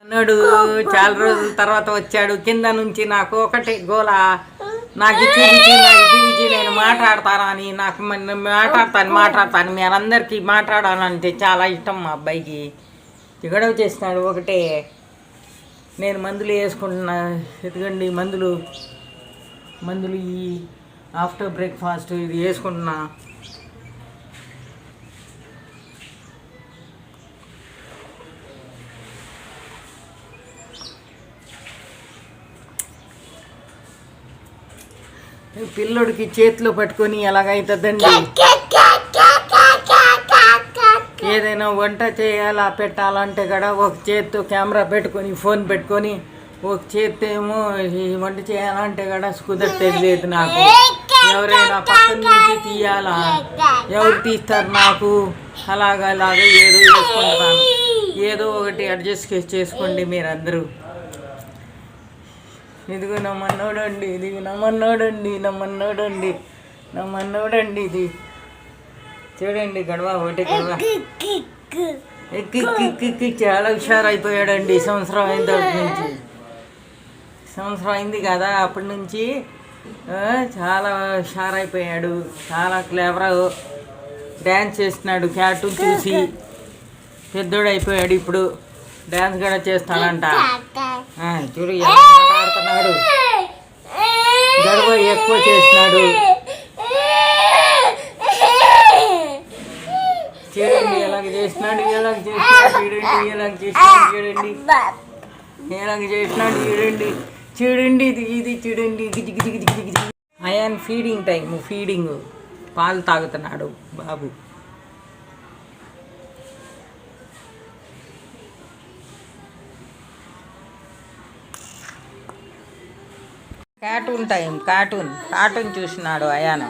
అన్నాడు. చాలా రోజుల తర్వాత వచ్చాడు. కింద నుంచి నాకు ఒకటి గోల, నాకు చూపించి నేను మాట్లాడతానని, నాకు మాట్లాడతాను మీరందరికీ మాట్లాడాలంటే చాలా ఇష్టం మా అబ్బాయికి. గొడవ చేస్తున్నాడు ఒకటే. నేను మందులు వేసుకుంటున్నా, ఎదుగండి మందులు ఈ ఆఫ్టర్ బ్రేక్ఫాస్ట్ ఇది వేసుకుంటున్నా. పిల్లోడికి చేతిలో పట్టుకొని ఎలాగైతుందండి, ఏదైనా వంట చేయాలా పెట్టాలంటే కూడా ఒక చేతితో కెమెరా పెట్టుకొని ఫోన్ పెట్టుకొని, ఒక చేతితో ఏమో వంట చేయాలంటే కూడా కుదరలేదు నాకు. ఎవరైనా పక్కన నుంచి తీయాలా, ఎవరు తీస్తారు నాకు? అలాగా ఏదో చేసుకుంటున్నాను. ఏదో ఒకటి అడ్జస్ట్ చేసుకోండి మీరందరూ. ఇదిగో నమ్మన్నోడండి, నమ్మన్నోడండి ఇది చూడండి. గడవ ఒకటి గడవ ఎక్కి చాలా హుషారైపోయాడండి. సంవత్సరం అయింది కదా, అప్పటి నుంచి చాలా హుషారైపోయాడు. చాలా క్లేవర్ డ్యాన్స్ చేస్తున్నాడు. కార్టూన్ చూసి పెద్దోడు అయిపోయాడు. ఇప్పుడు డ్యాన్స్ కూడా చేస్తాడంట. చూడు ఎలా మాట్లాడుతున్నాడు. గడవ ఎక్కువ చేస్తున్నాడు. చూడండి ఎలాగ చేసినాడు చూడండి. ఇది చూడండి. అయాన్ ఫీడింగ్ టైం, ఫీడింగ్ పాలు తాగుతున్నాడు బాబు. కార్టూన్ టైం, కార్టూన్ చూసినాడు అయాను.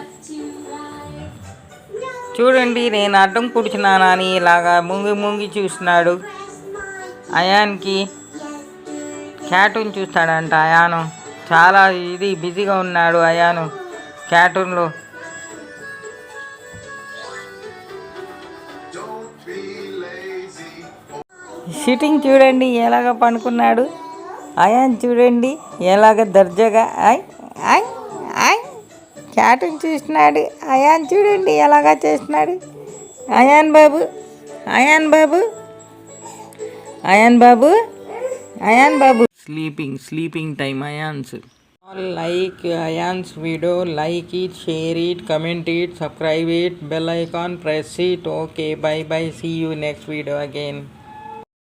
చూడండి నేను అడ్డం కూర్చున్నానని ఇలాగా ముంగి చూస్తున్నాడు. అయాన్కి కార్టూన్ చూస్తాడంట. అయాను చాలా బిజీగా ఉన్నాడు. అయాను కార్టూన్లో. సిట్టింగ్ చూడండి ఎలాగ పనుకున్నాడు. అయాన్ చూడండి ఎలాగ దర్జాగా కార్టూన్ చూస్తున్నాడు. అయాన్ చూడండి ఎలాగా చేస్తున్నాడు. అయాన్ బాబు sleeping time Ayan's. Like Ayan's video, like it, share it, comment it, subscribe it, bell icon, press it. Okay, bye. See you next video again.